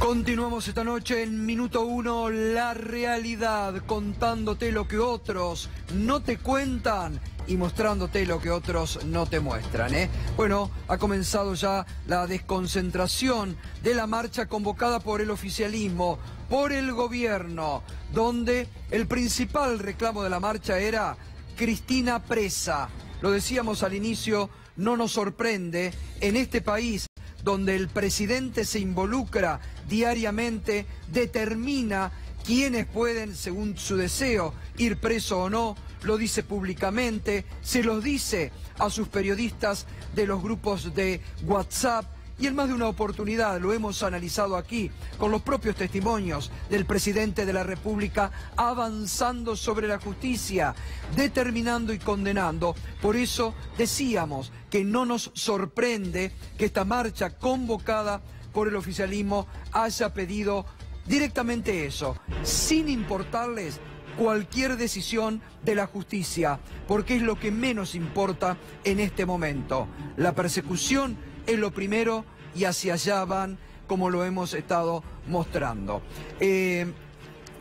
Continuamos esta noche en Minuto 1, la realidad, contándote lo que otros no te cuentan y mostrándote lo que otros no te muestran, ¿eh? Bueno, ha comenzado ya la desconcentración de la marcha convocada por el oficialismo, por el gobierno, donde el principal reclamo de la marcha era Cristina presa. Lo decíamos al inicio, no nos sorprende en este país donde el presidente se involucra diariamente, determina quiénes pueden, según su deseo, ir preso o no, lo dice públicamente, se los dice a sus periodistas de los grupos de WhatsApp, y en más de una oportunidad lo hemos analizado aquí, con los propios testimonios del presidente de la República avanzando sobre la justicia, determinando y condenando. Por eso decíamos que no nos sorprende que esta marcha convocada por el oficialismo haya pedido directamente eso, sin importarles cualquier decisión de la justicia, porque es lo que menos importa en este momento. La persecución es lo primero y hacia allá van, como lo hemos estado mostrando.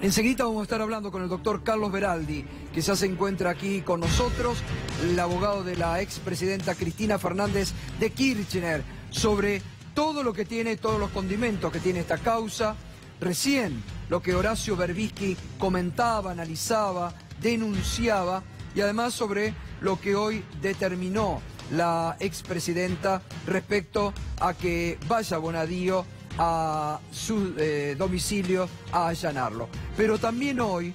Enseguida vamos a estar hablando con el doctor Carlos Beraldi, que ya se encuentra aquí con nosotros, el abogado de la expresidenta Cristina Fernández de Kirchner, sobre todo lo que tiene, todos los condimentos que tiene esta causa. Recién lo que Horacio Berbisky comentaba, analizaba, denunciaba, y además sobre lo que hoy determinó la expresidenta respecto a que vaya Bonadío a su domicilio a allanarlo. Pero también hoy,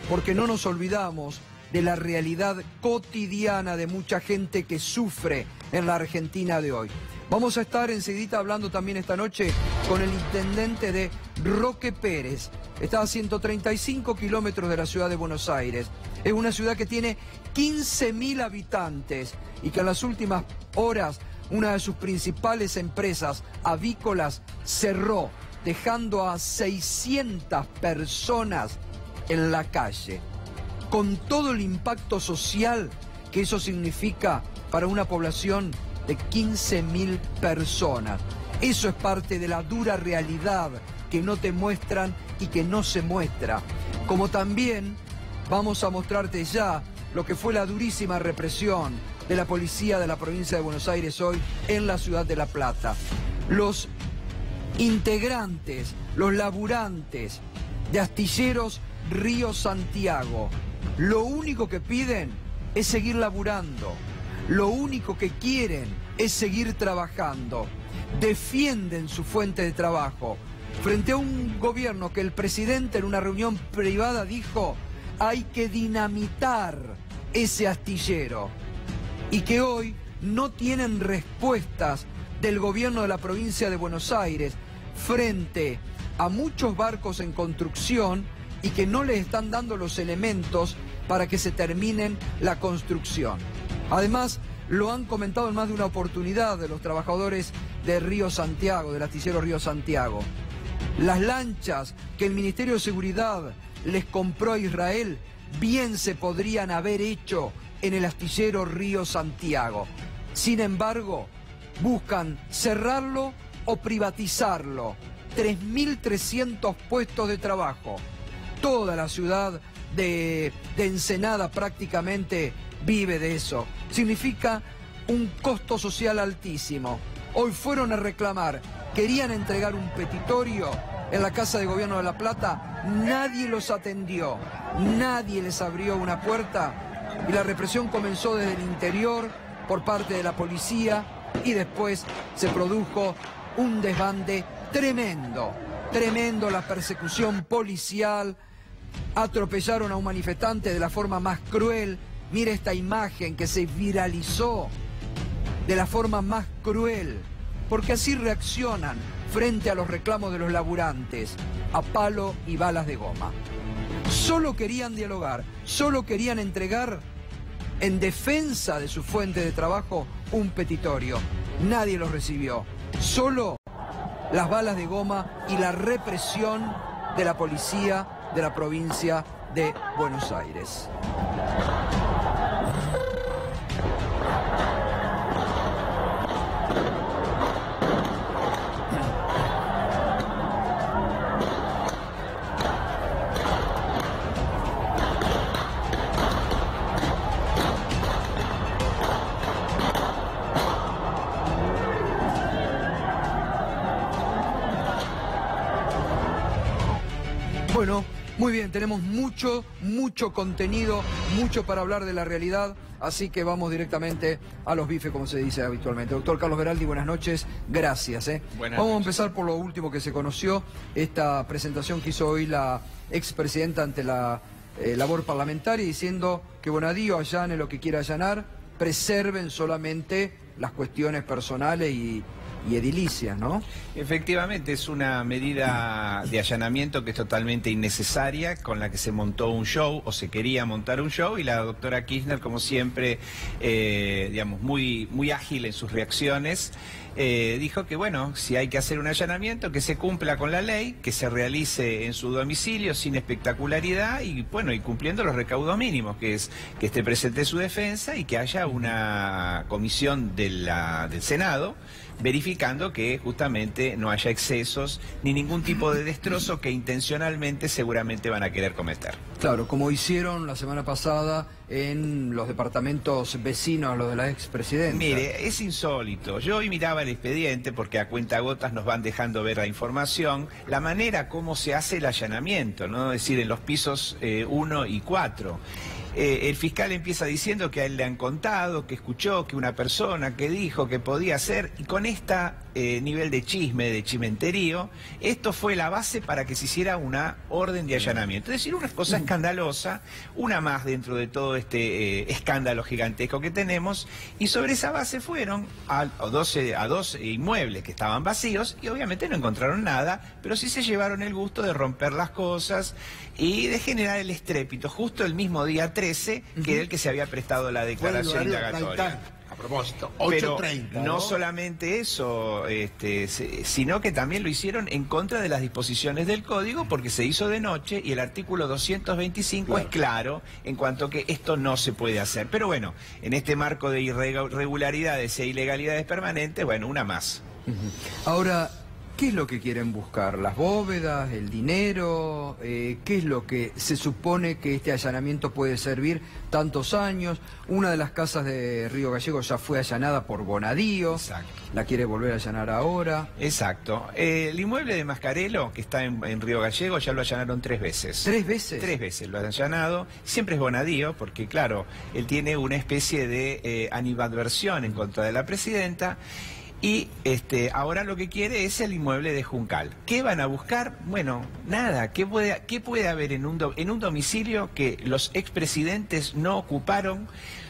porque no nos olvidamos de la realidad cotidiana de mucha gente que sufre en la Argentina de hoy. Vamos a estar enseguida hablando también esta noche con el intendente de Roque Pérez. Está a 135 kilómetros de la ciudad de Buenos Aires. Es una ciudad que tiene 15.000 habitantes y que en las últimas horas una de sus principales empresas avícolas cerró, dejando a 600 personas en la calle, con todo el impacto social que eso significa para una población de 15.000 personas. Eso es parte de la dura realidad que no te muestran y que no se muestra. Como también vamos a mostrarte ya lo que fue la durísima represión de la policía de la provincia de Buenos Aires hoy en la ciudad de La Plata. Los integrantes, los laburantes de Astilleros Río Santiago, lo único que piden es seguir laburando. Lo único que quieren es seguir trabajando. Defienden su fuente de trabajo frente a un gobierno que el presidente en una reunión privada dijo: hay que dinamitar ese astillero, y que hoy no tienen respuestas del gobierno de la provincia de Buenos Aires frente a muchos barcos en construcción y que no les están dando los elementos para que se terminen la construcción. Además, lo han comentado en más de una oportunidad de los trabajadores de Río Santiago, del astillero Río Santiago. Las lanchas que el Ministerio de Seguridad les compró a Israel bien se podrían haber hecho en el astillero Río Santiago. Sin embargo, buscan cerrarlo o privatizarlo. 3.300 puestos de trabajo. Toda la ciudad de Ensenada prácticamente vive de eso. Significa un costo social altísimo. Hoy fueron a reclamar, querían entregar un petitorio en la Casa de Gobierno de La Plata, nadie los atendió, nadie les abrió una puerta y la represión comenzó desde el interior por parte de la policía y después se produjo un desbande tremendo, tremendo, la persecución policial, atropellaron a un manifestante de la forma más cruel. Mire esta imagen que se viralizó de la forma más cruel, porque así reaccionan frente a los reclamos de los laburantes, a palo y balas de goma. Solo querían dialogar, solo querían entregar en defensa de su fuente de trabajo un petitorio. Nadie los recibió, solo las balas de goma y la represión de la policía de la provincia de Buenos Aires. Bueno, muy bien, tenemos mucho contenido, mucho para hablar de la realidad, así que vamos directamente a los bifes, como se dice habitualmente. Doctor Carlos Beraldi, buenas noches, gracias. Vamos a empezar por lo último que se conoció, esta presentación que hizo hoy la expresidenta ante la labor parlamentaria, diciendo que Bonadío allane lo que quiera allanar, preserven solamente las cuestiones personales y edilicias, ¿no? Efectivamente, es una medida de allanamiento que es totalmente innecesaria, con la que se montó un show, o se quería montar un show, y la doctora Kirchner, como siempre, digamos, muy ágil en sus reacciones, dijo que, bueno, si hay que hacer un allanamiento, que se cumpla con la ley, que se realice en su domicilio sin espectacularidad y, bueno, y cumpliendo los recaudos mínimos, que es que esté presente su defensa y que haya una comisión del Senado verificando que justamente no haya excesos ni ningún tipo de destrozo que intencionalmente seguramente van a querer cometer. Claro, como hicieron la semana pasada en los departamentos vecinos a los de la expresidenta. Mire, es insólito. Yo hoy miraba el expediente porque a cuentagotas nos van dejando ver la información, la manera como se hace el allanamiento, ¿no? Es decir, en los pisos 1 y 4. El fiscal empieza diciendo que a él le han contado, que escuchó, que una persona que dijo que podía hacer, y con este nivel de chisme, de chimenterío, esto fue la base para que se hiciera una orden de allanamiento. Es decir, una cosa escandalosa, una más dentro de todo este escándalo gigantesco que tenemos, y sobre esa base fueron a dos inmuebles que estaban vacíos, y obviamente no encontraron nada, pero sí se llevaron el gusto de romper las cosas y de generar el estrépito, justo el mismo día 13, que era el que se había prestado la declaración indagatoria. A propósito, 8:30, pero no solamente eso, sino que también lo hicieron en contra de las disposiciones del Código, porque se hizo de noche y el artículo 225 es claro en cuanto que esto no se puede hacer. Pero bueno, en este marco de irregularidades e ilegalidades permanentes, bueno, una más. Ahora, ¿qué es lo que quieren buscar? ¿Las bóvedas? ¿El dinero? ¿Qué es lo que se supone que este allanamiento puede servir tantos años? Una de las casas de Río Gallegos ya fue allanada por Bonadío. Exacto. La quiere volver a allanar ahora. Exacto. El inmueble de Mascarello, que está en Río Gallegos, ya lo allanaron 3 veces. ¿3 veces? 3 veces lo han allanado. Siempre es Bonadío, porque claro, él tiene una especie de animadversión en contra de la presidenta. Y ahora lo que quiere es el inmueble de Juncal. ¿Qué van a buscar? Bueno, nada. ¿Qué puede haber en un domicilio que los expresidentes no ocuparon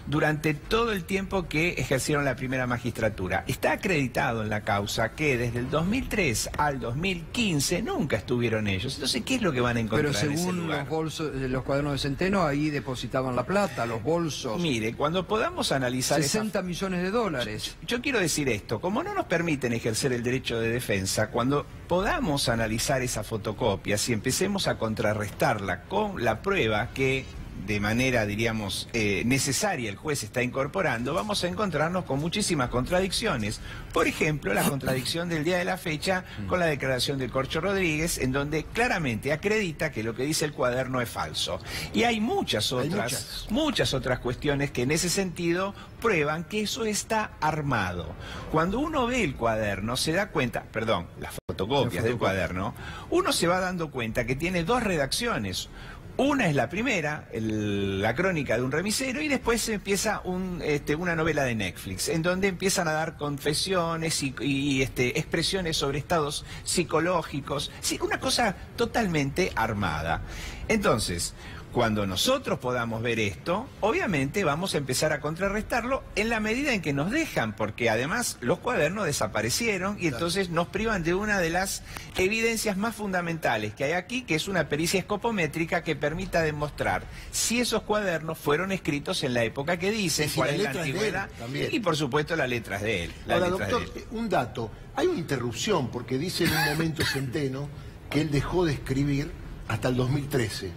durante todo el tiempo que ejercieron la primera magistratura? Está acreditado en la causa que desde el 2003 al 2015 nunca estuvieron ellos. Entonces, ¿qué es lo que van a encontrar? Pero según en ese lugar? los bolsos, los cuadernos de Centeno, ahí depositaban la plata, los bolsos. Mire, cuando podamos analizar 60 millones de dólares. Yo quiero decir esto, como no nos permiten ejercer el derecho de defensa, cuando podamos analizar esa fotocopia, si empecemos a contrarrestarla con la prueba que de manera, diríamos, necesaria el juez está incorporando, vamos a encontrarnos con muchísimas contradicciones. Por ejemplo, la contradicción del día de la fecha con la declaración del Corcho Rodríguez, en donde claramente acredita que lo que dice el cuaderno es falso. Y hay muchas otras cuestiones que en ese sentido prueban que eso está armado. Cuando uno ve el cuaderno, se da cuenta, perdón, las fotocopias del cuaderno, uno se va dando cuenta que tiene 2 redacciones. Una es la primera, la crónica de un remisero, y después empieza una novela de Netflix, en donde empiezan a dar confesiones y expresiones sobre estados psicológicos, sí, una cosa totalmente armada. Entonces, cuando nosotros podamos ver esto, obviamente vamos a empezar a contrarrestarlo en la medida en que nos dejan, porque además los cuadernos desaparecieron y entonces nos privan de una de las evidencias más fundamentales que hay aquí, que es una pericia escopométrica que permita demostrar si esos cuadernos fueron escritos en la época que dicen, cuál es la antigüedad, y por supuesto las letras de él. Ahora, doctor, un dato, hay una interrupción, porque dice en un momento Centeno que él dejó de escribir hasta el 2013,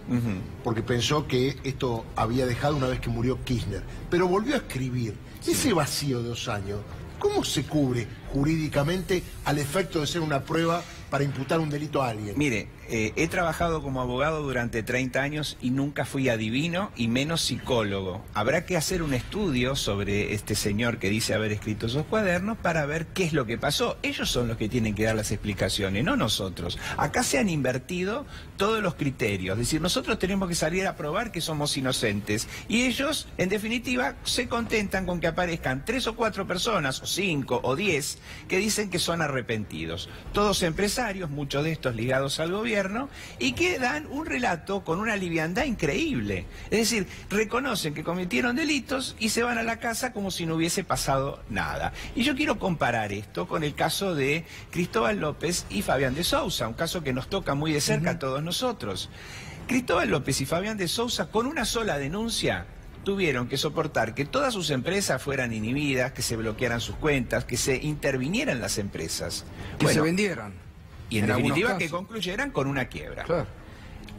porque pensó que esto había dejado una vez que murió Kirchner, pero volvió a escribir. Ese vacío de 2 años, ¿cómo se cubre? jurídicamente al efecto de ser una prueba para imputar un delito a alguien? Mire, he trabajado como abogado durante 30 años y nunca fui adivino y menos psicólogo. Habrá que hacer un estudio sobre este señor que dice haber escrito esos cuadernos para ver qué es lo que pasó. Ellos son los que tienen que dar las explicaciones, no nosotros. Acá se han invertido todos los criterios. Es decir, nosotros tenemos que salir a probar que somos inocentes y ellos, en definitiva, se contentan con que aparezcan 3 o 4 personas, o 5 o 10, que dicen que son arrepentidos. Todos empresarios, muchos de estos ligados al gobierno, y que dan un relato con una liviandad increíble. Es decir, reconocen que cometieron delitos y se van a la casa como si no hubiese pasado nada. Y yo quiero comparar esto con el caso de Cristóbal López y Fabián de Sousa, un caso que nos toca muy de cerca a todos nosotros. Cristóbal López y Fabián de Sousa, con una sola denuncia, tuvieron que soportar que todas sus empresas fueran inhibidas, que se bloquearan sus cuentas, que se intervinieran las empresas. Que se vendieran. Y en definitiva que concluyeran con una quiebra. Claro.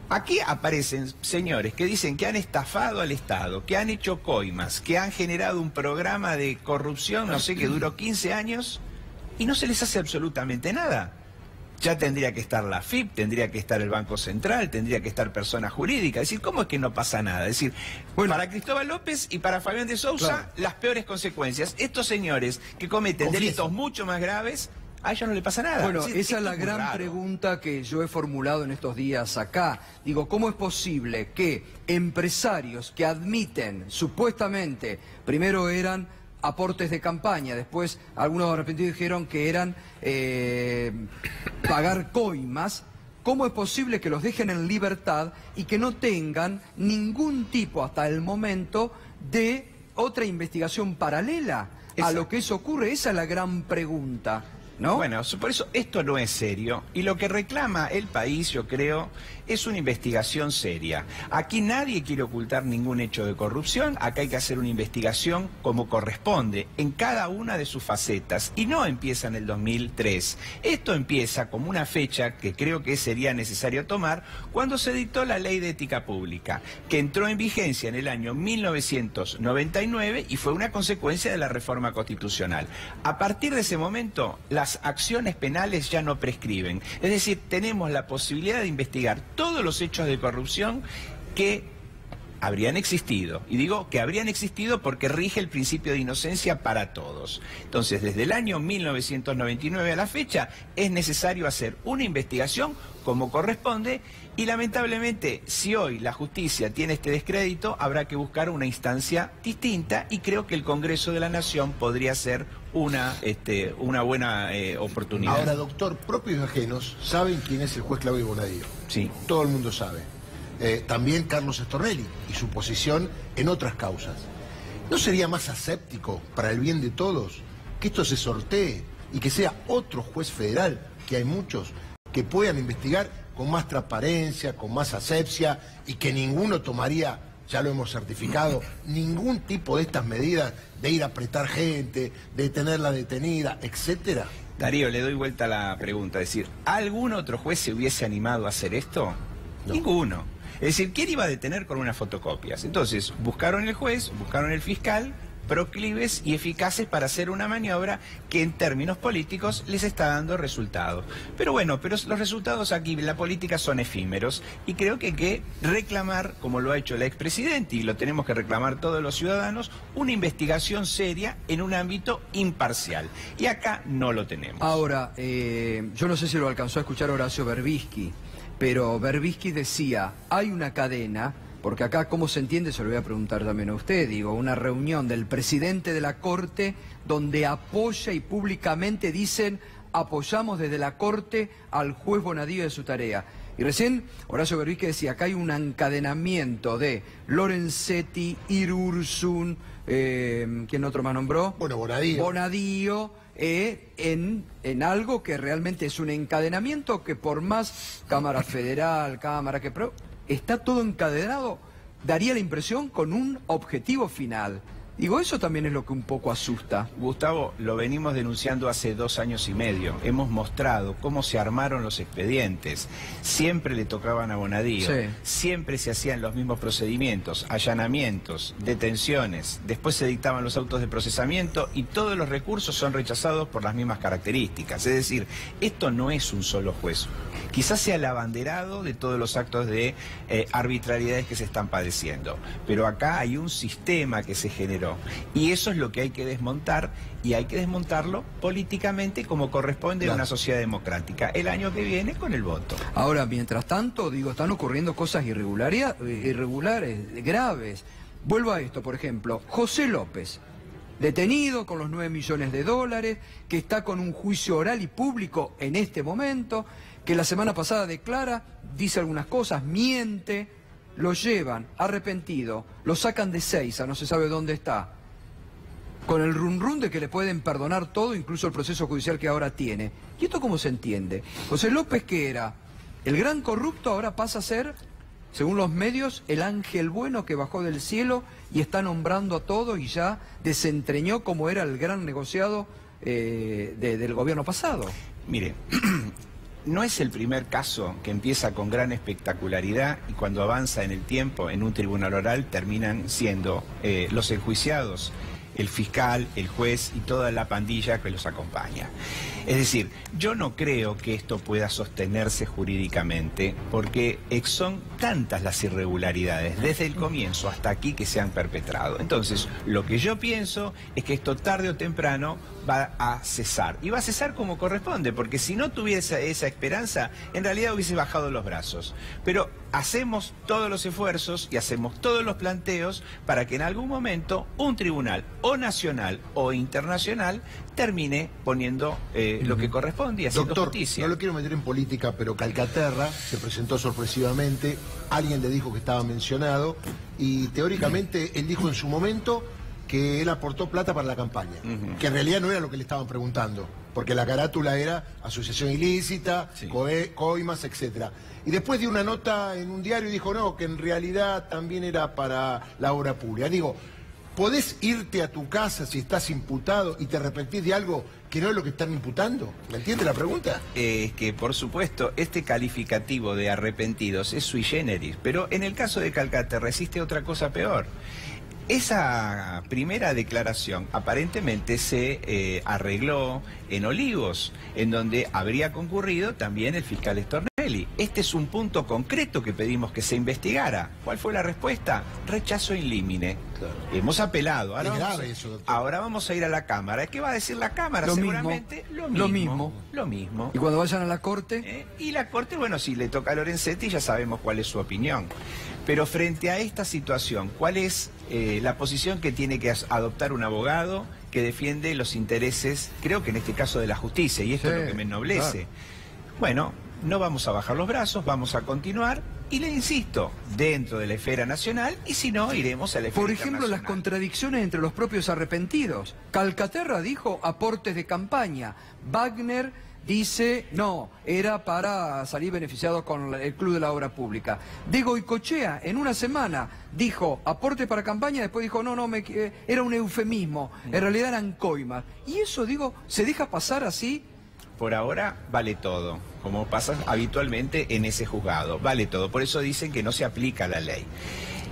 Aquí aparecen señores que dicen que han estafado al Estado, que han hecho coimas, que han generado un programa de corrupción, no sé, que duró 15 años y no se les hace absolutamente nada. Ya tendría que estar la AFIP, tendría que estar el Banco Central, tendría que estar persona jurídica. Es decir, ¿cómo es que no pasa nada? Es decir, bueno, para Cristóbal López y para Fabián de Sousa, claro, las peores consecuencias. Estos señores que cometen delitos mucho más graves, a ellos no le pasa nada. Bueno, es decir, esa es la gran pregunta que yo he formulado en estos días acá. Digo, ¿cómo es posible que empresarios que admiten, supuestamente, primero eran aportes de campaña, después algunos arrepentidos dijeron que eran pagar coimas, ¿cómo es posible que los dejen en libertad y que no tengan ningún tipo hasta el momento de otra investigación paralela a lo que eso ocurre? Esa es la gran pregunta, ¿no? Bueno, por eso esto no es serio y lo que reclama el país, yo creo, es una investigación seria. Aquí nadie quiere ocultar ningún hecho de corrupción, acá hay que hacer una investigación como corresponde, en cada una de sus facetas, y no empieza en el 2003. Esto empieza como una fecha que creo que sería necesario tomar cuando se dictó la Ley de Ética Pública, que entró en vigencia en el año 1999 y fue una consecuencia de la reforma constitucional. A partir de ese momento, las acciones penales ya no prescriben. Es decir, tenemos la posibilidad de investigar todos los hechos de corrupción que habrían existido. Y digo que habrían existido porque rige el principio de inocencia para todos. Entonces, desde el año 1999 a la fecha, es necesario hacer una investigación como corresponde y lamentablemente, si hoy la justicia tiene este descrédito, habrá que buscar una instancia distinta y creo que el Congreso de la Nación podría ser una buena oportunidad. Ahora, doctor, propios y ajenos saben quién es el juez Claudio Bonadío. Sí. Todo el mundo sabe. También Carlos Stornelli y su posición en otras causas. ¿No sería más aséptico, para el bien de todos, que esto se sortee y que sea otro juez federal, que hay muchos, que puedan investigar con más transparencia, con más asepsia y que ninguno tomaría, ya lo hemos certificado, ningún tipo de estas medidas de ir a apretar gente, de tenerla detenida, etcétera? Darío, le doy vuelta a la pregunta. Es decir, ¿algún otro juez se hubiese animado a hacer esto? No. Ninguno. Es decir, ¿quién iba a detener con unas fotocopias? Entonces, buscaron el juez, buscaron el fiscal, proclives y eficaces para hacer una maniobra que en términos políticos les está dando resultados. Pero bueno, los resultados aquí en la política son efímeros y creo que hay que reclamar, como lo ha hecho el expresidente y lo tenemos que reclamar todos los ciudadanos, una investigación seria en un ámbito imparcial. Y acá no lo tenemos. Ahora, yo no sé si lo alcanzó a escuchar Horacio Berbisky, pero Berbisky decía, hay una cadena. Porque acá, ¿cómo se entiende? Se lo voy a preguntar también a usted. Digo, una reunión del presidente de la Corte donde apoya y públicamente dicen apoyamos desde la Corte al juez Bonadío de su tarea. Y recién Horacio Berbisky decía, acá hay un encadenamiento de Lorenzetti, Irursun, ¿quién otro más nombró? Bueno, Bonadío. Bonadío, en algo que realmente es un encadenamiento que por más Cámara Federal, Cámara que... está todo encadenado, daría la impresión con un objetivo final, Digo, eso también es lo que un poco asusta. Gustavo, lo venimos denunciando hace 2 años y medio. Hemos mostrado cómo se armaron los expedientes. Siempre le tocaban a Bonadío. Sí. Siempre se hacían los mismos procedimientos, allanamientos, detenciones. Después se dictaban los autos de procesamiento y todos los recursos son rechazados por las mismas características. Es decir, esto no es un solo juez. Quizás sea el abanderado de todos los actos de arbitrariedades que se están padeciendo. Pero acá hay un sistema que se generó. Y eso es lo que hay que desmontar, y hay que desmontarlo políticamente como corresponde a una sociedad democrática. El año que viene con el voto. Ahora, mientras tanto, digo, están ocurriendo cosas irregulares, graves. Vuelvo a esto, por ejemplo, José López, detenido con los 9 millones de dólares, que está con un juicio oral y público en este momento, que la semana pasada declara, dice algunas cosas, miente. Lo llevan arrepentido, lo sacan de Seiza, no se sabe dónde está, con el run de que le pueden perdonar todo, incluso el proceso judicial que ahora tiene. ¿Y esto cómo se entiende? José López, que era el gran corrupto, ahora pasa a ser, según los medios, el ángel bueno que bajó del cielo y está nombrando a todos, y ya desentrañó cómo era el gran negociado del gobierno pasado. Mire, no es el primer caso que empieza con gran espectacularidad y cuando avanza en el tiempo en un tribunal oral terminan siendo los enjuiciados, el fiscal, el juez y toda la pandilla que los acompaña. Es decir, yo no creo que esto pueda sostenerse jurídicamente porque son tantas las irregularidades desde el comienzo hasta aquí que se han perpetrado. Entonces, lo que yo pienso es que esto tarde o temprano va a cesar. Y va a cesar como corresponde, porque si no tuviese esa esperanza, en realidad hubiese bajado los brazos. Pero hacemos todos los esfuerzos y hacemos todos los planteos para que en algún momento un tribunal, o nacional o internacional, termine poniendo lo que corresponde y haciendo justicia. No lo quiero meter en política, pero Calcaterra se presentó sorpresivamente, alguien le dijo que estaba mencionado y teóricamente él dijo en su momento que él aportó plata para la campaña, que en realidad no era lo que le estaban preguntando, porque la carátula era asociación ilícita, sí, coimas, etcétera. Y después dio una nota en un diario y dijo no, que en realidad también era para la obra pública. Digo, ¿podés irte a tu casa si estás imputado y te arrepentís de algo que no es lo que están imputando? ¿Me entiende la pregunta? Es que, por supuesto, este calificativo de arrepentidos es sui generis, pero en el caso de Calcaterra existe otra cosa peor. Esa primera declaración aparentemente se arregló en Olivos, en donde habría concurrido también el fiscal Stornelli. Este es un punto concreto que pedimos que se investigara. ¿Cuál fue la respuesta? Rechazo in limine. Claro. Hemos apelado. Ahora vamos a ir a la Cámara. ¿Qué va a decir la Cámara? Seguramente lo mismo. ¿Y cuando vayan a la Corte? Y la Corte, bueno, si le toca a Lorenzetti ya sabemos cuál es su opinión. Pero frente a esta situación, ¿cuál es la posición que tiene que adoptar un abogado que defiende los intereses, creo que en este caso de la justicia, y esto es lo que me ennoblece? Claro. Bueno, no vamos a bajar los brazos, vamos a continuar, y le insisto, dentro de la esfera nacional, y si no, iremos a la esfera Por ejemplo, las contradicciones entre los propios arrepentidos. Calcaterra dijo aportes de campaña, Wagner dice, no, era para salir beneficiados con el Club de la Obra Pública. De Goicoechea, en una semana, dijo aporte para campaña, después dijo, no, era un eufemismo, en realidad eran coimas. Y eso, digo, ¿se deja pasar así? Por ahora vale todo, como pasa habitualmente en ese juzgado, vale todo. Por eso dicen que no se aplica la ley.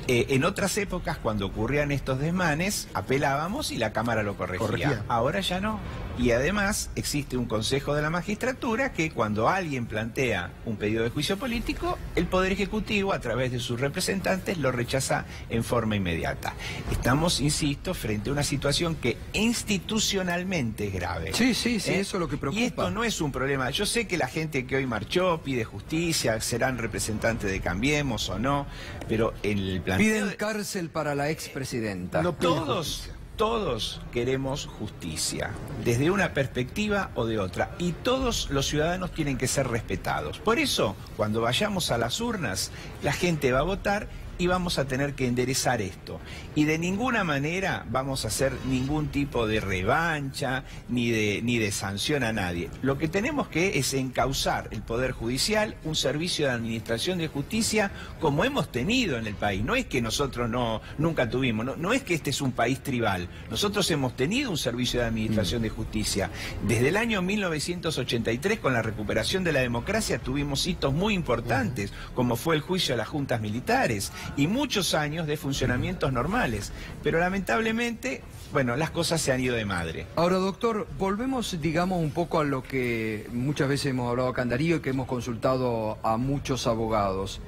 En otras épocas, cuando ocurrían estos desmanes, apelábamos y la Cámara lo corregía. Ahora ya no. Y además existe un Consejo de la Magistratura que cuando alguien plantea un pedido de juicio político, el Poder Ejecutivo, a través de sus representantes, lo rechaza en forma inmediata. Estamos, insisto, frente a una situación que institucionalmente es grave. Sí, eso es lo que preocupa. Y esto no es un problema. Yo sé que la gente que hoy marchó pide justicia, serán representantes de Cambiemos o no, pero en el planteo... Piden cárcel para la expresidenta. No, todos queremos justicia, desde una perspectiva o de otra, y todos los ciudadanos tienen que ser respetados. Por eso, cuando vayamos a las urnas, la gente va a votar y vamos a tener que enderezar esto. Y de ninguna manera vamos a hacer ningún tipo de revancha ni de sanción a nadie. Lo que tenemos que es encauzar el Poder Judicial, un servicio de administración de justicia como hemos tenido en el país. No es que nosotros nunca tuvimos, no es que este es un país tribal. Nosotros hemos tenido un servicio de administración de justicia. Desde el año 1983, con la recuperación de la democracia, tuvimos hitos muy importantes, como fue el juicio a las juntas militares, y muchos años de funcionamientos normales. Pero lamentablemente, bueno, las cosas se han ido de madre. Ahora, doctor, volvemos, digamos, un poco a lo que muchas veces hemos hablado acá en Darío y que hemos consultado a muchos abogados.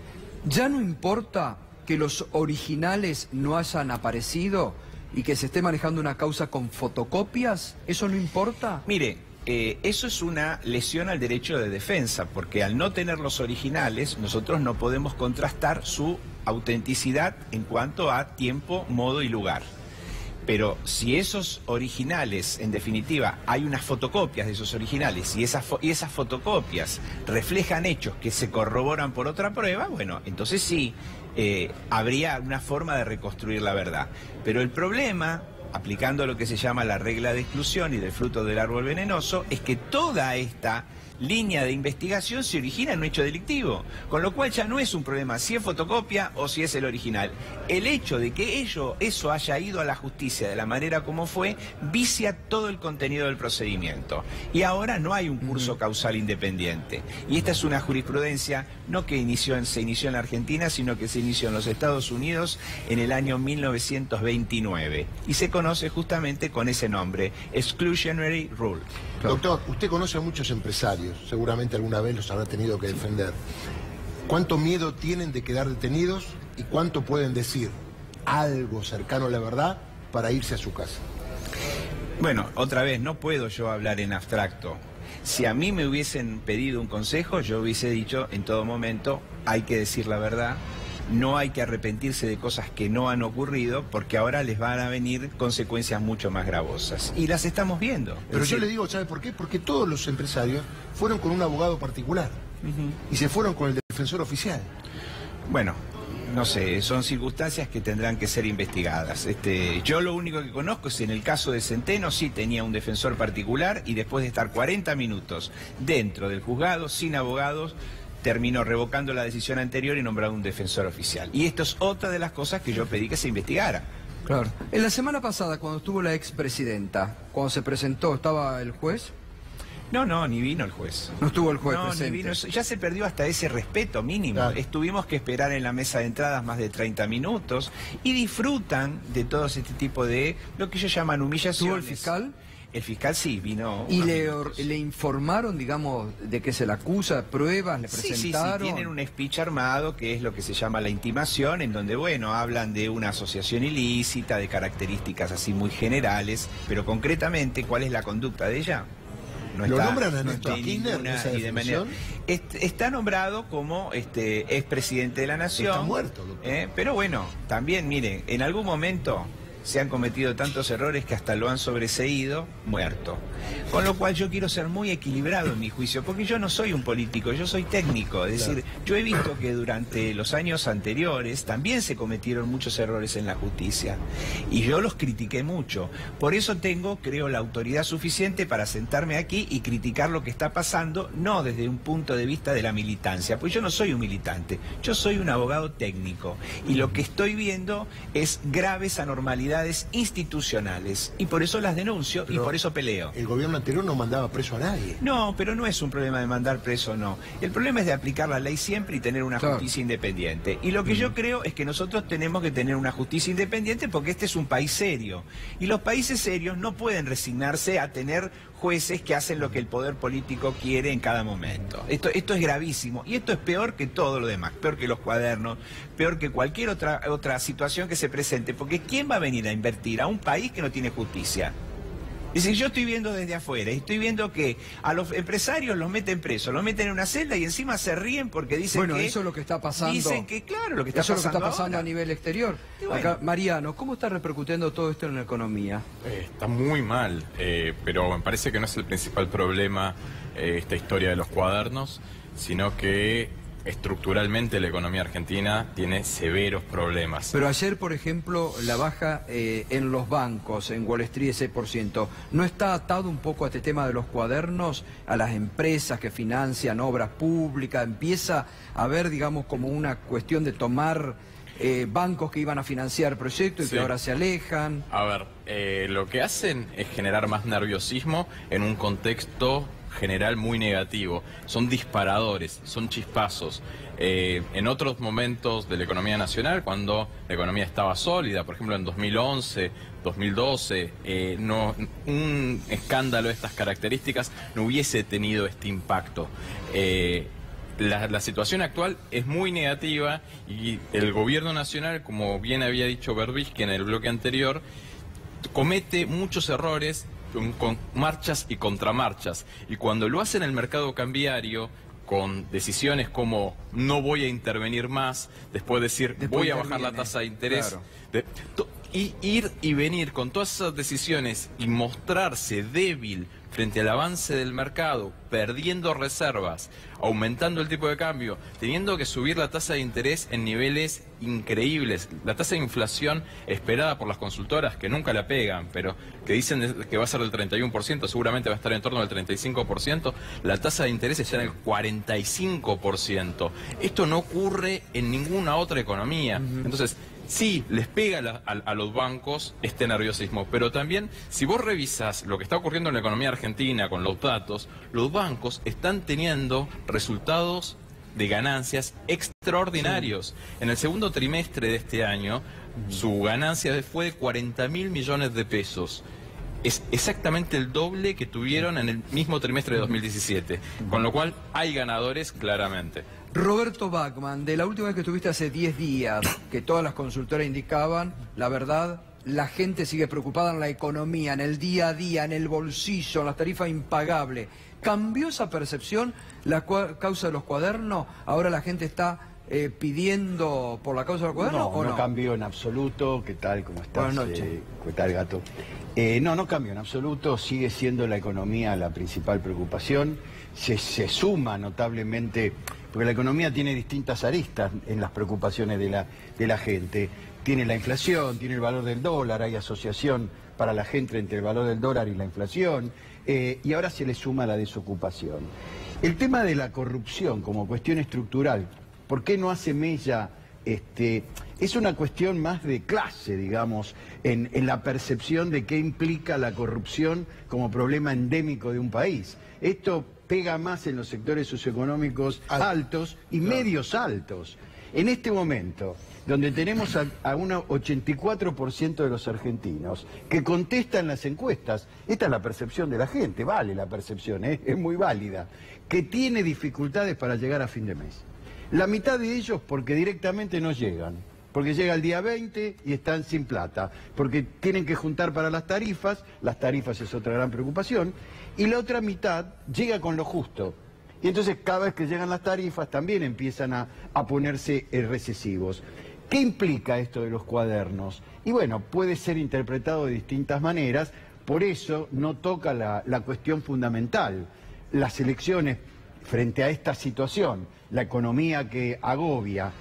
¿Ya no importa que los originales no hayan aparecido y que se esté manejando una causa con fotocopias? ¿Eso no importa? Mire, eso es una lesión al derecho de defensa, porque al no tener los originales, nosotros no podemos contrastar su autenticidad en cuanto a tiempo, modo y lugar. Pero si esos originales, en definitiva, hay unas fotocopias de esos originales y esas fotocopias reflejan hechos que se corroboran por otra prueba, bueno, entonces sí, habría una forma de reconstruir la verdad. Pero el problema, aplicando lo que se llama la regla de exclusión y del fruto del árbol venenoso, es que toda esta línea de investigación se origina en un hecho delictivo, con lo cual ya no es un problema si es fotocopia o si es el original. El hecho de que eso haya ido a la justicia de la manera como fue, vicia todo el contenido del procedimiento. Y ahora no hay un curso causal independiente. Y esta es una jurisprudencia no que se inició en la Argentina, sino que se inició en los Estados Unidos en el año 1929. Y se conoce justamente con ese nombre, Exclusionary Rule. Claro. Doctor, usted conoce a muchos empresarios, seguramente alguna vez los habrá tenido que defender. ¿Cuánto miedo tienen de quedar detenidos y cuánto pueden decir algo cercano a la verdad para irse a su casa? Bueno, otra vez, no puedo yo hablar en abstracto. Si a mí me hubiesen pedido un consejo, yo hubiese dicho en todo momento, hay que decir la verdad. No hay que arrepentirse de cosas que no han ocurrido, porque ahora les van a venir consecuencias mucho más gravosas. Y las estamos viendo. Pero yo le digo, ¿sabe por qué? Porque todos los empresarios fueron con un abogado particular y se fueron con el defensor oficial. Bueno, no sé, son circunstancias que tendrán que ser investigadas. Yo lo único que conozco es en el caso de Centeno, sí tenía un defensor particular y después de estar 40 minutos dentro del juzgado, sin abogados, terminó revocando la decisión anterior y nombrando un defensor oficial. Y esto es otra de las cosas que yo pedí que se investigara. Claro. En la semana pasada, cuando estuvo la expresidenta, cuando se presentó, ¿estaba el juez? No, ni vino el juez. No estuvo el juez presente. presente. Ni vino, ya se perdió hasta ese respeto mínimo. Claro. Tuvimos que esperar en la mesa de entradas más de 30 minutos y disfrutan de todo este tipo de lo que ellos llaman humillaciones. ¿Estuvo el fiscal? El fiscal sí, vino. ¿Y le informaron, digamos, de qué se le acusa, pruebas, le presentaron? Sí, tienen un speech armado que es lo que se llama la intimación, en donde, bueno, hablan de una asociación ilícita, de características así muy generales, pero concretamente, ¿cuál es la conducta de ella? ¿Lo nombran a Néstor Kirchner en esa definición? Está nombrado como expresidente de la Nación. Está muerto, doctor. Pero bueno, también, miren, en algún momento se han cometido tantos errores que hasta lo han sobreseído, muerto. Con lo cual yo quiero ser muy equilibrado en mi juicio, porque yo no soy un político, yo soy técnico. Es decir, yo he visto que durante los años anteriores también se cometieron muchos errores en la justicia. Y yo los critiqué mucho. Por eso tengo, creo, la autoridad suficiente para sentarme aquí y criticar lo que está pasando, no desde un punto de vista de la militancia, pues yo no soy un militante, yo soy un abogado técnico. Y lo que estoy viendo es graves anormalidades institucionales. Y por eso las denuncio y por eso peleo. El gobierno anterior no mandaba preso a nadie. No, pero no es un problema de mandar preso, no. El problema es de aplicar la ley siempre y tener una justicia independiente. Y lo que yo creo es que nosotros tenemos que tener una justicia independiente porque este es un país serio. Y los países serios no pueden resignarse a tener jueces que hacen lo que el poder político quiere en cada momento. Esto es gravísimo y esto es peor que todo lo demás, peor que los cuadernos, peor que cualquier otra situación que se presente, porque ¿quién va a venir a invertir a un país que no tiene justicia? Es decir, yo estoy viendo desde afuera, estoy viendo que a los empresarios los meten presos, los meten en una celda y encima se ríen porque dicen que... Bueno, eso es lo que está pasando. Dicen que, claro, lo que está pasando a nivel exterior. Bueno. Acá, Mariano, ¿cómo está repercutiendo todo esto en la economía? Está muy mal, pero me parece que no es el principal problema esta historia de los cuadernos, sino que estructuralmente la economía argentina tiene severos problemas. Pero ayer, por ejemplo, la baja en los bancos, en Wall Street, 6%, ¿no está atado un poco a este tema de los cuadernos, a las empresas que financian obras públicas? Empieza a haber, digamos, como una cuestión de tomar bancos que iban a financiar proyectos y que ahora se alejan. A ver, lo que hacen es generar más nerviosismo en un contexto general muy negativo. Son disparadores, son chispazos. En otros momentos de la economía nacional, cuando la economía estaba sólida, por ejemplo en 2011, 2012, un escándalo de estas características no hubiese tenido este impacto. La situación actual es muy negativa y el gobierno nacional, como bien había dicho Berbisky en el bloque anterior, comete muchos errores con marchas y contramarchas. Y cuando lo hace en el mercado cambiario, con decisiones como no voy a intervenir más, después decir voy a bajar la tasa de interés, y ir y venir con todas esas decisiones y mostrarse débil frente al avance del mercado, perdiendo reservas, aumentando el tipo de cambio, teniendo que subir la tasa de interés en niveles increíbles. La tasa de inflación esperada por las consultoras, que nunca la pegan, pero que dicen que va a ser del 31%, seguramente va a estar en torno al 35%, la tasa de interés está en el 45%. Esto no ocurre en ninguna otra economía. Entonces, sí, les pega a los bancos este nerviosismo, pero también, si vos revisás lo que está ocurriendo en la economía argentina con los datos, los bancos están teniendo resultados de ganancias extraordinarios. En el segundo trimestre de este año, su ganancia fue de 40.000 millones de pesos. Es exactamente el doble que tuvieron en el mismo trimestre de 2017, con lo cual hay ganadores claramente. Roberto Bachmann, de la última vez que estuviste hace 10 días, que todas las consultoras indicaban, la verdad, la gente sigue preocupada en la economía, en el día a día, en el bolsillo, en las tarifas impagables. ¿Cambió esa percepción la causa de los cuadernos? ¿Ahora la gente está pidiendo por la causa de los cuadernos o no? No cambió en absoluto. ¿Qué tal? ¿Cómo estás? Buenas noches. ¿Qué tal, gato? No cambió en absoluto. Sigue siendo la economía la principal preocupación. Se suma notablemente, porque la economía tiene distintas aristas en las preocupaciones de la gente. Tiene la inflación, tiene el valor del dólar, hay asociación para la gente entre el valor del dólar y la inflación, y ahora se le suma la desocupación. El tema de la corrupción como cuestión estructural, ¿por qué no hace mella? Es una cuestión más de clase, digamos, en la percepción de qué implica la corrupción como problema endémico de un país. Esto pega más en los sectores socioeconómicos altos y medios altos. En este momento, donde tenemos a un 84% de los argentinos que contestan las encuestas, esta es la percepción de la gente, vale la percepción, es muy válida, que tiene dificultades para llegar a fin de mes. La mitad de ellos porque directamente no llegan, porque llega el día 20 y están sin plata, porque tienen que juntar para las tarifas es otra gran preocupación, y la otra mitad llega con lo justo. Y entonces cada vez que llegan las tarifas también empiezan a ponerse recesivos. ¿Qué implica esto de los cuadernos? Y bueno, puede ser interpretado de distintas maneras, por eso no toca la cuestión fundamental. Las elecciones frente a esta situación, la economía que agobia,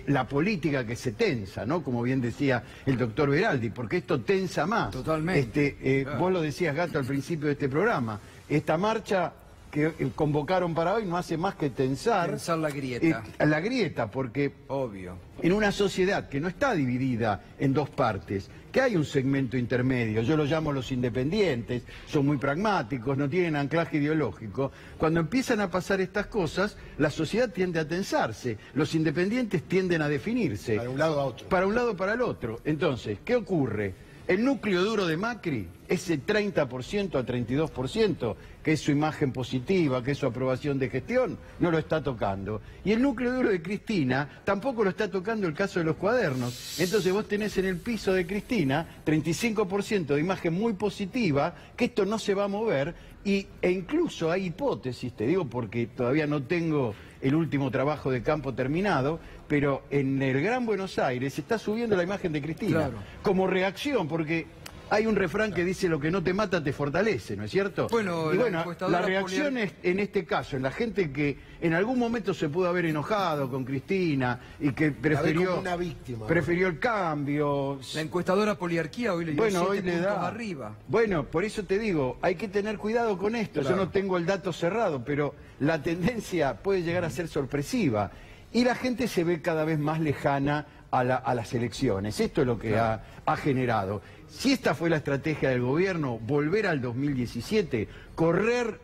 la política que se tensa, ¿no? Como bien decía el doctor Beraldi, porque esto tensa más. Totalmente. Claro. Vos lo decías, Gato, al principio de este programa. Esta marcha que convocaron para hoy no hace más que tensar la grieta. La grieta, porque obvio, en una sociedad que no está dividida en dos partes, que hay un segmento intermedio, yo lo llamo los independientes, son muy pragmáticos, no tienen anclaje ideológico. Cuando empiezan a pasar estas cosas, la sociedad tiende a tensarse, los independientes tienden a definirse. Para un lado a otro. Para un lado o para el otro. Entonces, ¿qué ocurre? El núcleo duro de Macri, ese 30% a 32%, que es su imagen positiva, que es su aprobación de gestión, no lo está tocando. Y el núcleo duro de Cristina tampoco lo está tocando el caso de los cuadernos. Entonces vos tenés en el piso de Cristina 35% de imagen muy positiva, que esto no se va a mover, e incluso hay hipótesis, te digo porque todavía no tengo el último trabajo de campo terminado, pero en el Gran Buenos Aires se está subiendo la imagen de Cristina, como reacción, porque Hay un refrán que dice: lo que no te mata te fortalece, ¿no es cierto? Bueno, y la bueno, encuestadora la reacción es, en este caso, en la gente que en algún momento se pudo haber enojado con Cristina y que La ve prefirió, como una víctima. prefirió el cambio. La encuestadora Poliarquía hoy le dio Bueno, 7 hoy le puntos da. arriba. Bueno, por eso te digo, hay que tener cuidado con esto. Claro. Yo no tengo el dato cerrado, pero la tendencia puede llegar a ser sorpresiva. Y la gente se ve cada vez más lejana a las elecciones. Esto es lo que ha generado. Si esta fue la estrategia del gobierno, volver al 2017, correr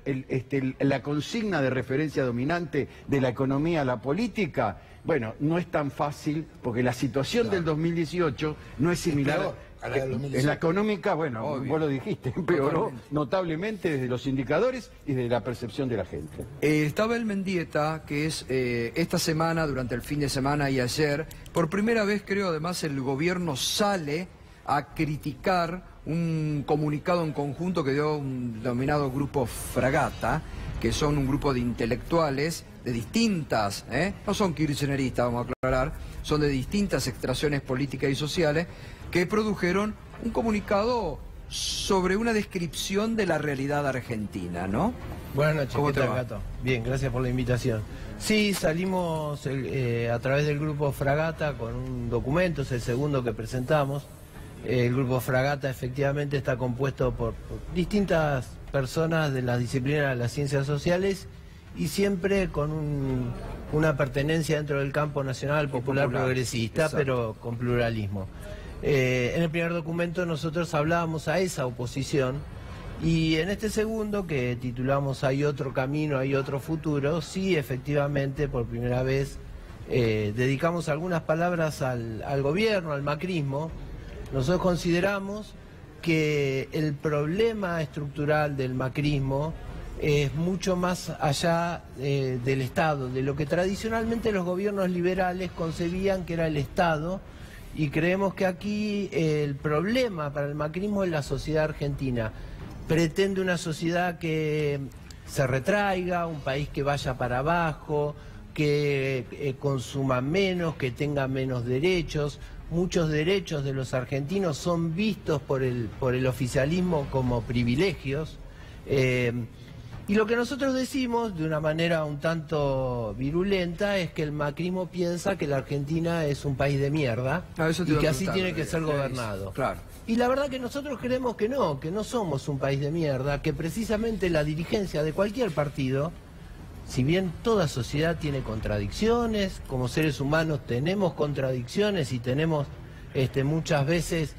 la consigna de referencia dominante de la economía a la política, bueno, no es tan fácil, porque la situación del 2018 no es similar a la del 2017. En la económica, bueno, Obvio. vos lo dijiste, empeoró Totalmente. notablemente desde los indicadores y desde la percepción de la gente. Estaba el Mendieta, que es esta semana, durante el fin de semana y ayer, por primera vez creo además el gobierno sale a criticar un comunicado en conjunto que dio un denominado Grupo Fragata, que son un grupo de intelectuales de distintas, no son kirchneristas, vamos a aclarar, son de distintas extracciones políticas y sociales, que produjeron un comunicado sobre una descripción de la realidad argentina, ¿no? Buenas noches, ¿Cómo ¿qué te tal, va? Gato? Bien, gracias por la invitación. Sí, salimos a través del Grupo Fragata con un documento, es el segundo que presentamos. El Grupo Fragata efectivamente está compuesto por distintas personas de las disciplinas de las ciencias sociales y siempre con una pertenencia dentro del campo nacional, popular, progresista, exacto. pero con pluralismo. En el primer documento nosotros hablábamos a esa oposición y en este segundo, que titulamos Hay otro camino, hay otro futuro, sí, efectivamente, por primera vez dedicamos algunas palabras al gobierno, al macrismo. Nosotros consideramos que el problema estructural del macrismo es mucho más allá del Estado, de lo que tradicionalmente los gobiernos liberales concebían que era el Estado, y creemos que aquí el problema para el macrismo es la sociedad argentina. Pretende una sociedad que se retraiga, un país que vaya para abajo, que consuma menos, que tenga menos derechos. Muchos derechos de los argentinos son vistos por el oficialismo como privilegios. Y lo que nosotros decimos de una manera un tanto virulenta es que el macrismo piensa que la Argentina es un país de mierda Eso te y iba a que así preguntar, tiene que ser Rodríguez. gobernado. Claro. Y la verdad que nosotros creemos que no somos un país de mierda, que precisamente la dirigencia de cualquier partido, si bien toda sociedad tiene contradicciones, como seres humanos tenemos contradicciones y tenemos muchas veces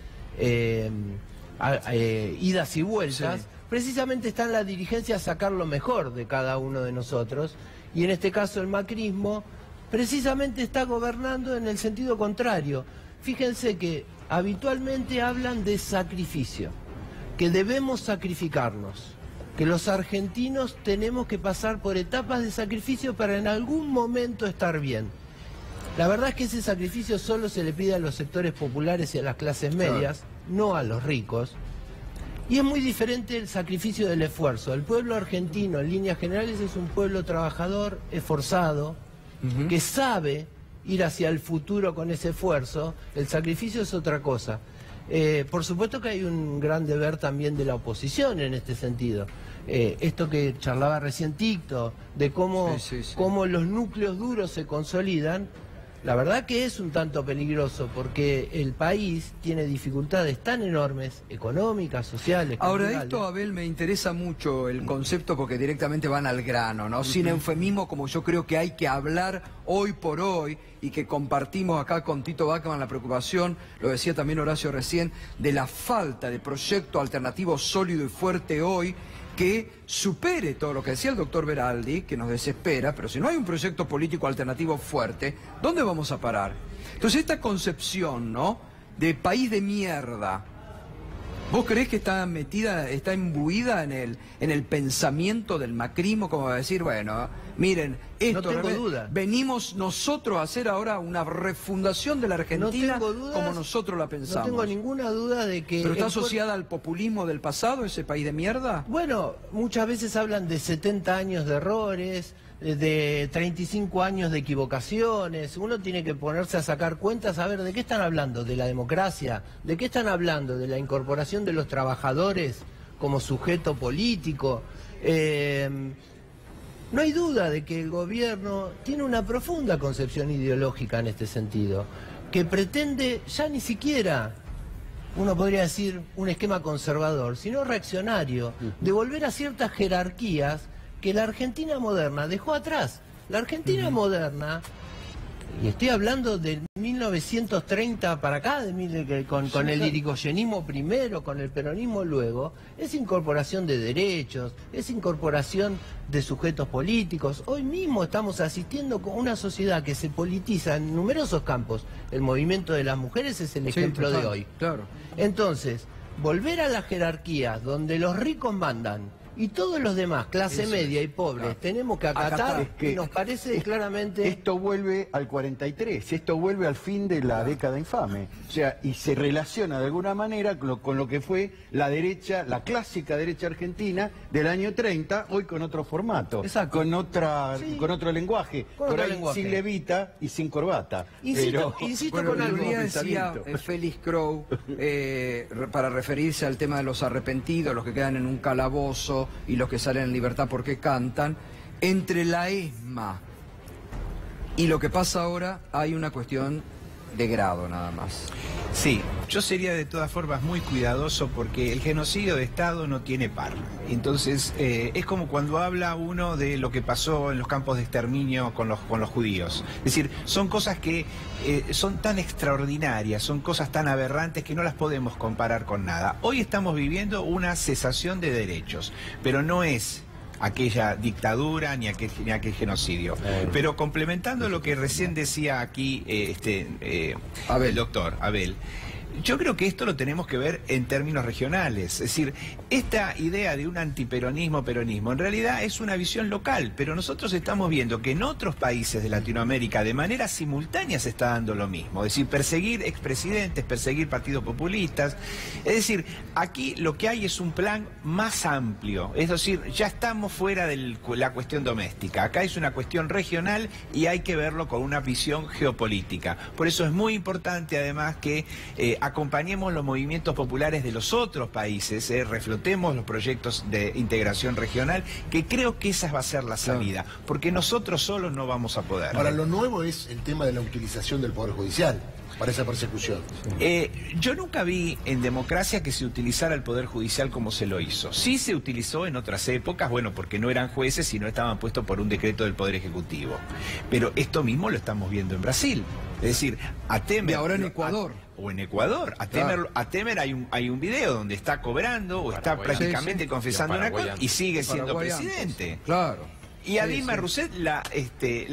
idas y vueltas, Sí. precisamente está en la dirigencia sacar lo mejor de cada uno de nosotros, y en este caso el macrismo precisamente está gobernando en el sentido contrario. Fíjense que habitualmente hablan de sacrificio, que debemos sacrificarnos, que los argentinos tenemos que pasar por etapas de sacrificio para en algún momento estar bien. La verdad es que ese sacrificio solo se le pide a los sectores populares y a las clases medias, no a los ricos. Y es muy diferente el sacrificio del esfuerzo. El pueblo argentino, en líneas generales, es un pueblo trabajador, esforzado, que sabe ir hacia el futuro con ese esfuerzo. El sacrificio es otra cosa. Por supuesto que hay un gran deber también de la oposición en este sentido. Esto que charlaba recién Ticto, de cómo los núcleos duros se consolidan, la verdad que es un tanto peligroso porque el país tiene dificultades tan enormes, económicas, sociales, Ahora, culturales. esto, Abel, me interesa mucho el concepto porque directamente van al grano, ¿no? Sin eufemismo, como yo creo que hay que hablar hoy por hoy y que compartimos acá con Tito Bachmann la preocupación, lo decía también Horacio recién, de la falta de proyecto alternativo sólido y fuerte hoy que supere todo lo que decía el doctor Beraldi, que nos desespera, pero si no hay un proyecto político alternativo fuerte, ¿dónde vamos a parar? Entonces esta concepción, ¿no?, de país de mierda, ¿vos creés que está metida, está imbuida en el pensamiento del macrismo, como decir, bueno, miren, esto No tengo duda. venimos nosotros a hacer ahora una refundación de la Argentina No tengo dudas, como nosotros la pensamos? No tengo ninguna duda de que... ¿Pero está el asociada al populismo del pasado, ese país de mierda? Bueno, muchas veces hablan de 70 años de errores, de 35 años de equivocaciones. Uno tiene que ponerse a sacar cuentas, a ver de qué están hablando, de la democracia, de qué están hablando, de la incorporación de los trabajadores como sujeto político. No hay duda de que el gobierno tiene una profunda concepción ideológica en este sentido, que pretende ya ni siquiera, uno podría decir, un esquema conservador, sino reaccionario, de volver a ciertas jerarquías que la Argentina moderna dejó atrás. La Argentina moderna, y estoy hablando de 1930 para acá, con el irigoyenismo primero, con el peronismo luego, es incorporación de derechos, es incorporación de sujetos políticos. Hoy mismo estamos asistiendo con una sociedad que se politiza en numerosos campos. El movimiento de las mujeres es el ejemplo de hoy. Claro. Entonces, volver a las jerarquías donde los ricos mandan y todos los demás, clase media y pobres, tenemos que acatar, y nos parece claramente... Esto vuelve al 43, esto vuelve al fin de la década infame. O sea, y se relaciona de alguna manera con lo que fue la derecha, la clásica derecha argentina del año 30, hoy con otro formato, con otro lenguaje, por ahí sin levita y sin corbata. Insisto Bueno, con algo. decía Félix Crow, para referirse al tema de los arrepentidos, los que quedan en un calabozo y los que salen en libertad porque cantan, entre la ESMA y lo que pasa ahora hay una cuestión de grado nada más. Sí, yo sería de todas formas muy cuidadoso porque el genocidio de Estado no tiene par. Entonces, es como cuando habla uno de lo que pasó en los campos de exterminio con los judíos. Es decir, son cosas que son tan extraordinarias, son cosas tan aberrantes que no las podemos comparar con nada. Hoy estamos viviendo una cesación de derechos, pero no es aquella dictadura ni aquel genocidio. Pero complementando lo que recién decía aquí el doctor Abel, yo creo que esto lo tenemos que ver en términos regionales. Es decir, esta idea de un antiperonismo, peronismo, en realidad es una visión local, pero nosotros estamos viendo que en otros países de Latinoamérica de manera simultánea se está dando lo mismo. Es decir, perseguir expresidentes, perseguir partidos populistas. Es decir, aquí lo que hay es un plan más amplio. Es decir, ya estamos fuera de la cuestión doméstica. Acá es una cuestión regional y hay que verlo con una visión geopolítica. Por eso es muy importante además que acompañemos los movimientos populares de los otros países, reflotemos los proyectos de integración regional, que creo que esa va a ser la salida, porque nosotros solos no vamos a poder. Ahora, lo nuevo es el tema de la utilización del Poder Judicial para esa persecución. Yo nunca vi en democracia que se utilizara el Poder Judicial como se lo hizo. Sí se utilizó en otras épocas, bueno, porque no eran jueces, sino estaban puestos por un decreto del Poder Ejecutivo. Pero esto mismo lo estamos viendo en Brasil. Es decir, a Temer... Y ahora en Ecuador. O en Ecuador. A Temer hay un video donde está cobrando o está prácticamente confesando una cosa y sigue siendo presidente. Claro. Y a Dilma Rousseff la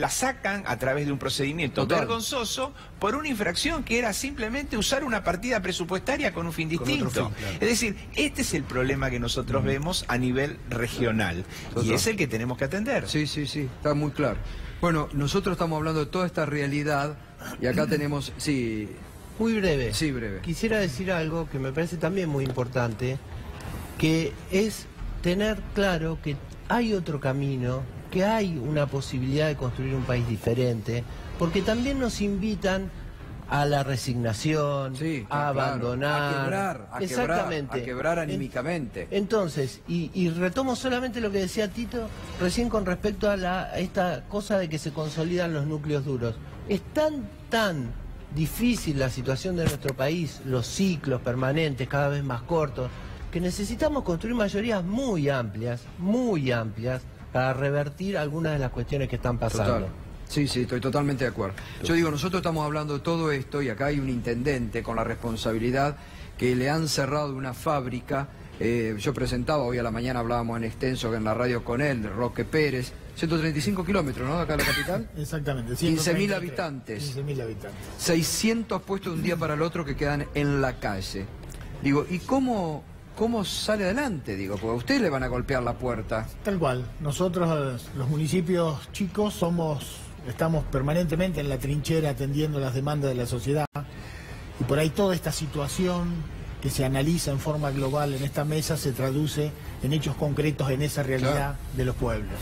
sacan a través de un procedimiento vergonzoso por una infracción que era simplemente usar una partida presupuestaria con un fin distinto. Claro. Es decir, este es el problema que nosotros vemos a nivel regional. Y es el que tenemos que atender. Sí, está muy claro. Bueno, nosotros estamos hablando de toda esta realidad y acá tenemos... Sí. Muy breve. Sí, breve. Quisiera decir algo que me parece también muy importante, que es tener claro que hay otro camino, que hay una posibilidad de construir un país diferente, porque también nos invitan a la resignación, a abandonar, a quebrar anímicamente. Entonces, y retomo solamente lo que decía Tito recién con respecto a esta cosa de que se consolidan los núcleos duros. Es tan difícil la situación de nuestro país, los ciclos permanentes cada vez más cortos, que necesitamos construir mayorías muy amplias, para revertir algunas de las cuestiones que están pasando. Total. Sí, estoy totalmente de acuerdo. Yo digo, nosotros estamos hablando de todo esto y acá hay un intendente con la responsabilidad que le han cerrado una fábrica. Yo presentaba, hoy a la mañana hablábamos en extenso en la radio con él, de Roque Pérez, 135 kilómetros, ¿no? De acá de la capital. Exactamente. 15.000 habitantes. 15.000 habitantes. 600 puestos de un día para el otro que quedan en la calle. Digo, ¿y cómo sale adelante? Digo, porque a ustedes le van a golpear la puerta. Tal cual. Nosotros, los municipios chicos, estamos permanentemente en la trinchera atendiendo las demandas de la sociedad. Y por ahí toda esta situación que se analiza en forma global en esta mesa se traduce en hechos concretos en esa realidad de los pueblos.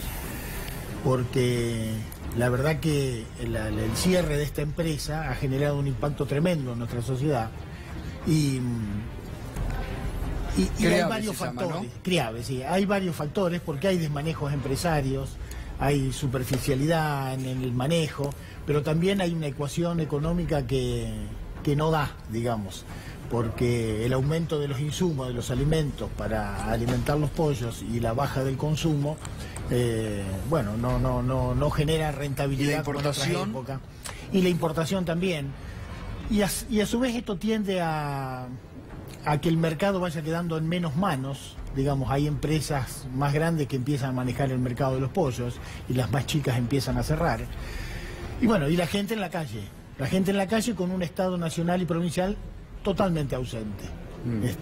porque la verdad que el cierre de esta empresa ha generado un impacto tremendo en nuestra sociedad y hay varios factores, ¿no? Criave, sí, hay varios factores porque hay desmanejos empresarios, hay superficialidad en el manejo, pero también hay una ecuación económica que no da, digamos, porque el aumento de los insumos, de los alimentos para alimentar los pollos y la baja del consumo, bueno, no genera rentabilidad. ¿Y la importación? Como en otra época. Y la importación también. Y a su vez esto tiende a que el mercado vaya quedando en menos manos. Digamos, hay empresas más grandes que empiezan a manejar el mercado de los pollos y las más chicas empiezan a cerrar. Y bueno, y la gente en la calle. La gente en la calle con un Estado nacional y provincial totalmente ausente.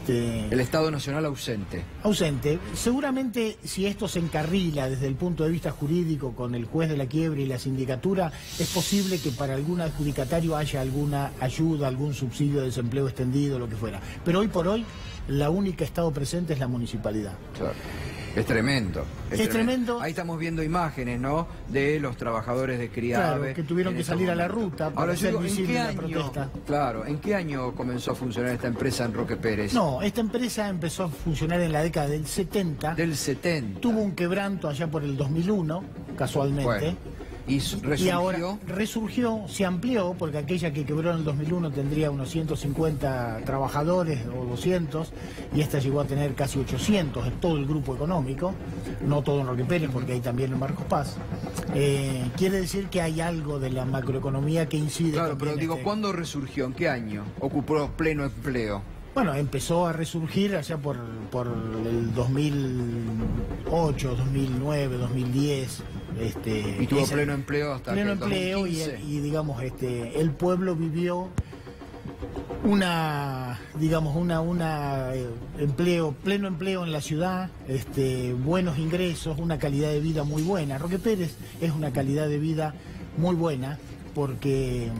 El Estado Nacional ausente. Ausente. Seguramente si esto se encarrila desde el punto de vista jurídico con el juez de la quiebra y la sindicatura, es posible que para algún adjudicatario haya alguna ayuda, algún subsidio de desempleo extendido, lo que fuera. Pero hoy por hoy, la única Estado presente es la municipalidad. Claro. Es tremendo. Es tremendo. Ahí estamos viendo imágenes, ¿no? De los trabajadores de Criave. Claro, que tuvieron que salir a la ruta para hacer visible la protesta. Claro, ¿en qué año comenzó a funcionar esta empresa en Roque Pérez? No, esta empresa empezó a funcionar en la década del 70. Del 70. Tuvo un quebranto allá por el 2001, casualmente. Bueno, y ahora resurgió, se amplió, porque aquella que quebró en el 2001 tendría unos 150 trabajadores o 200, y esta llegó a tener casi 800 en todo el grupo económico, no todo en Roque Pérez, porque hay también en Marcos Paz. Quiere decir que hay algo de la macroeconomía que incide. Claro, pero digo, ¿cuándo resurgió? ¿En qué año ocupó pleno empleo? Bueno, empezó a resurgir allá por el 2008, 2009, 2010. Y tuvo pleno empleo hasta pleno el 2015. y digamos, el pueblo vivió pleno empleo en la ciudad, buenos ingresos, una calidad de vida muy buena. Roque Pérez es una calidad de vida muy buena porque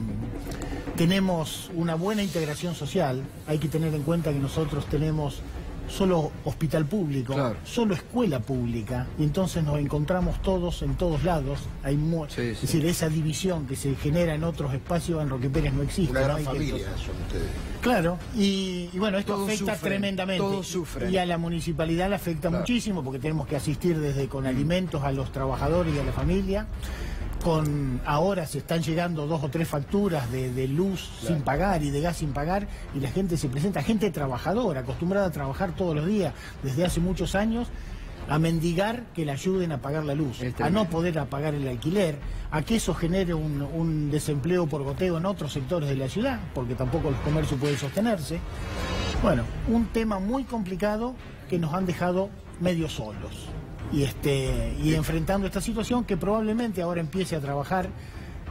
tenemos una buena integración social. Hay que tener en cuenta que nosotros tenemos solo hospital público, claro, solo escuela pública, y entonces nos encontramos todos en todos lados. Hay es decir, esa división que se genera en otros espacios en Roque Pérez no existe. Una gran ¿no? familia son ustedes. Claro, y bueno, esto todos afecta sufren, tremendamente. Todos sufren. Y a la municipalidad le afecta muchísimo, porque tenemos que asistir desde con alimentos a los trabajadores y a la familia. Ahora se están llegando 2 o 3 facturas de luz sin pagar y de gas sin pagar, y la gente se presenta, gente trabajadora, acostumbrada a trabajar todos los días desde hace muchos años, a mendigar que le ayuden a pagar la luz, a no poder pagar el alquiler, a que eso genere un desempleo por goteo en otros sectores de la ciudad, porque tampoco los comercios pueden sostenerse. Bueno, un tema muy complicado que nos han dejado medio solos. Y enfrentando esta situación que probablemente ahora empiece a trabajar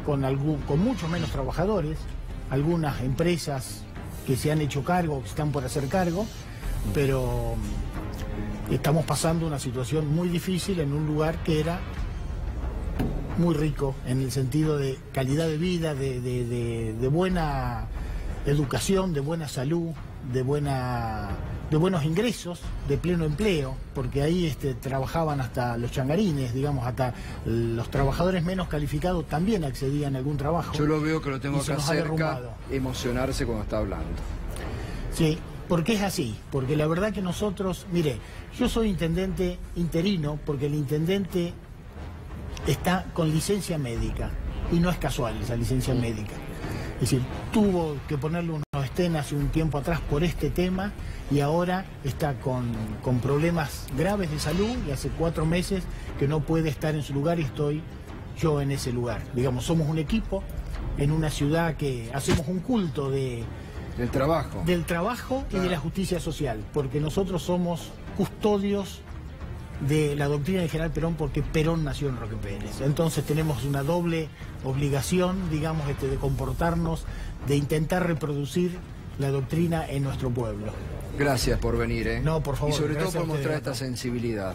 con muchos menos trabajadores, algunas empresas que se han hecho cargo, que están por hacer cargo, pero estamos pasando una situación muy difícil en un lugar que era muy rico en el sentido de calidad de vida, de buena educación, de buena salud, de buenos ingresos, de pleno empleo, porque ahí trabajaban hasta los changarines, digamos, hasta los trabajadores menos calificados también accedían a algún trabajo. Yo lo veo que lo tengo acá cerca, emocionarse cuando está hablando. Sí, porque es así, porque la verdad que nosotros, mire, yo soy intendente interino, porque el intendente está con licencia médica, y no es casual esa licencia médica. Es decir, tuvo que ponerle unos estén hace un tiempo atrás por este tema y ahora está con problemas graves de salud y hace 4 meses que no puede estar en su lugar y estoy yo en ese lugar. Digamos, somos un equipo en una ciudad que hacemos un culto del trabajo claro, y de la justicia social, porque nosotros somos custodios de la doctrina de General Perón, porque Perón nació en Roque Pérez. Entonces tenemos una doble obligación, digamos, de comportarnos, de intentar reproducir la doctrina en nuestro pueblo. Gracias por venir, ¿eh? No, por favor. Y sobre todo por mostrar esta sensibilidad.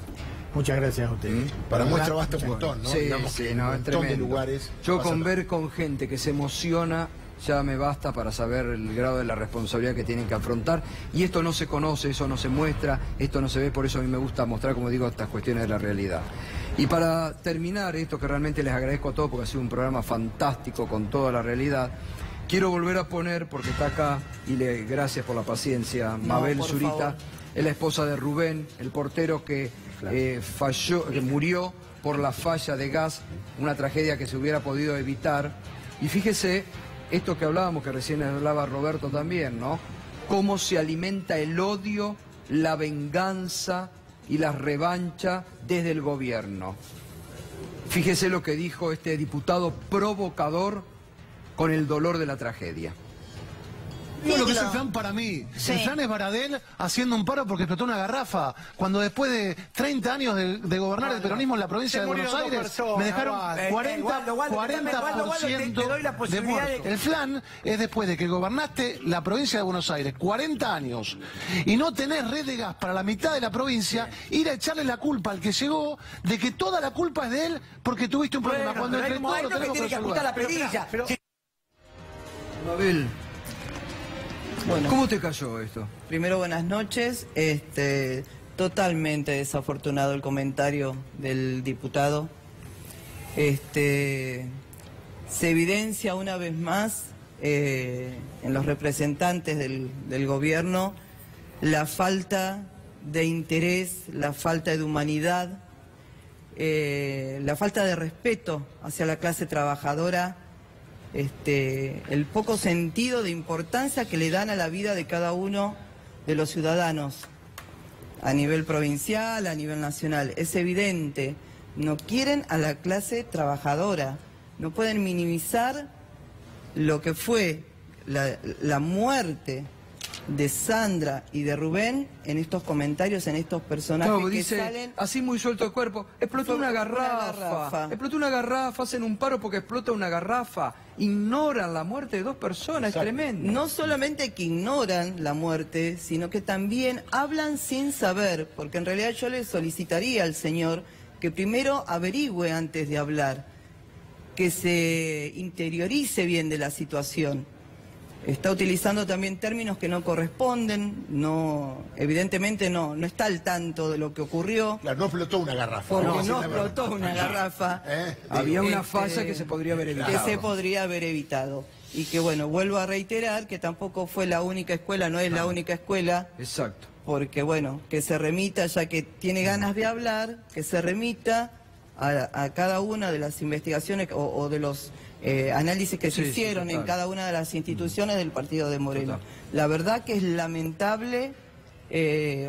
Muchas gracias a ustedes. Para muestra basta un montón, ¿no? Sí, digamos que en un montón de lugares. Yo con ver con gente que se emociona ya me basta para saber el grado de la responsabilidad que tienen que afrontar. Y esto no se conoce, eso no se muestra, esto no se ve, por eso a mí me gusta mostrar, como digo, estas cuestiones de la realidad. Y para terminar esto, que realmente les agradezco a todos porque ha sido un programa fantástico con toda la realidad, quiero volver a poner, porque está acá, y gracias por la paciencia, Mabel Zurita, es la esposa de Rubén, el portero que que murió por la falla de gas, una tragedia que se hubiera podido evitar. Y fíjese, esto que hablábamos, que recién hablaba Roberto también, ¿no? Cómo se alimenta el odio, la venganza y la revancha desde el gobierno. Fíjese lo que dijo este diputado provocador con el dolor de la tragedia. Digo lo que es el plan para mí. Sí. El plan es Baradel haciendo un paro porque explotó una garrafa. Cuando después de 30 años de gobernar el peronismo en la provincia de Buenos Aires, me dejaron 40% de muertos. El plan es después de que gobernaste la provincia de Buenos Aires 40 años y no tenés red de gas para la mitad de la provincia, ir a echarle la culpa al que llegó de que toda la culpa es de él porque tuviste un problema. Cuando entre todos lo tenemos que resolver. Mabel, bueno, ¿cómo te cayó esto? Primero, buenas noches. Totalmente desafortunado el comentario del diputado. Se evidencia una vez más en los representantes del gobierno la falta de interés, la falta de humanidad, la falta de respeto hacia la clase trabajadora. El poco sentido de importancia que le dan a la vida de cada uno de los ciudadanos, a nivel provincial, a nivel nacional. Es evidente, no quieren a la clase trabajadora, no pueden minimizar lo que fue la muerte de Sandra y de Rubén en estos comentarios, en estos personajes claro, que dice, salen... así muy suelto el cuerpo, explotó una garrafa, explotó una garrafa, hacen un paro porque explota una garrafa, ignoran la muerte de 2 personas, es tremendo. No solamente que ignoran la muerte, sino que también hablan sin saber, porque en realidad yo le solicitaría al señor que primero averigüe antes de hablar, que se interiorice bien de la situación. Está utilizando también términos que no corresponden, evidentemente no está al tanto de lo que ocurrió. Claro, no explotó una garrafa. Porque no explotó una garrafa. Había una falla que se podría haber evitado. Que se podría haber evitado. Y que bueno, vuelvo a reiterar que tampoco fue la única escuela, no es la única escuela. Exacto. Porque bueno, que se remita, ya que tiene ganas de hablar, que se remita a cada una de las investigaciones o de los... análisis que se hicieron en cada una de las instituciones del partido de Moreno. Total. La verdad que es lamentable.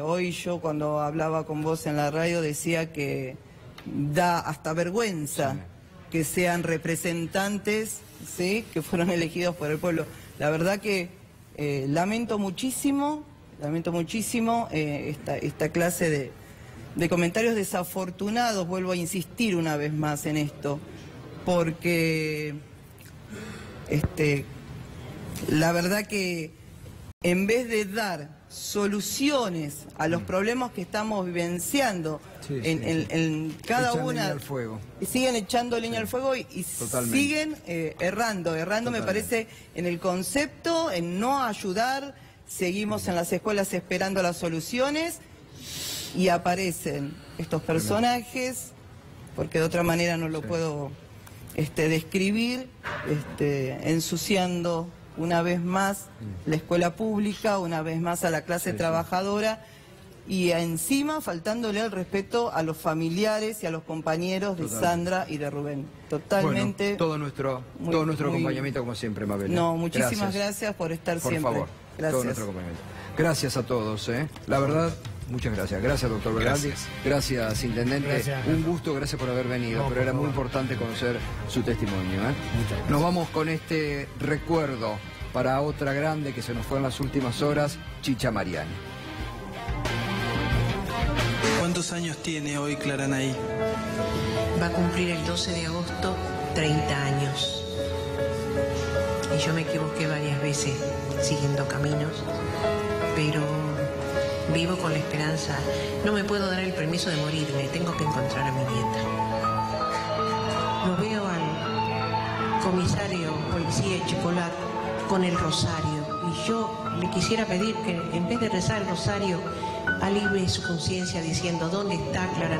Hoy yo cuando hablaba con vos en la radio decía que da hasta vergüenza que sean representantes, ¿sí?, que fueron elegidos por el pueblo. La verdad que lamento muchísimo esta clase de comentarios desafortunados. Vuelvo a insistir una vez más en esto, porque la verdad que en vez de dar soluciones a los problemas que estamos vivenciando en cada echan una, leña al fuego. Siguen echando leña al fuego y siguen errando me parece en el concepto, en no ayudar. Seguimos en las escuelas esperando las soluciones y aparecen estos personajes, porque de otra manera no lo puedo describir, ensuciando una vez más la escuela pública, una vez más a la clase trabajadora y encima faltándole el respeto a los familiares y a los compañeros de Sandra y de Rubén. Totalmente. Bueno, todo nuestro acompañamiento como siempre, Mabel. No, muchísimas gracias por estar siempre. Por favor, gracias. Todo nuestro acompañamiento. Gracias a todos, La verdad... Muchas gracias. Gracias, doctor Beraldi. Gracias, intendente. Gracias. Un gusto, gracias por haber venido. Pero era muy importante conocer su testimonio. Nos vamos con este recuerdo para otra grande que se nos fue en las últimas horas, Chicha Mariani. ¿Cuántos años tiene hoy Claranaí? Va a cumplir el 12 de agosto 30 años. Y yo me equivoqué varias veces siguiendo caminos, pero... vivo con la esperanza. No me puedo dar el permiso de morirme. Tengo que encontrar a mi nieta. Lo veo al comisario policía Chicolat con el rosario. Y yo le quisiera pedir que en vez de rezar el rosario, alivie su conciencia diciendo: ¿dónde está Clara?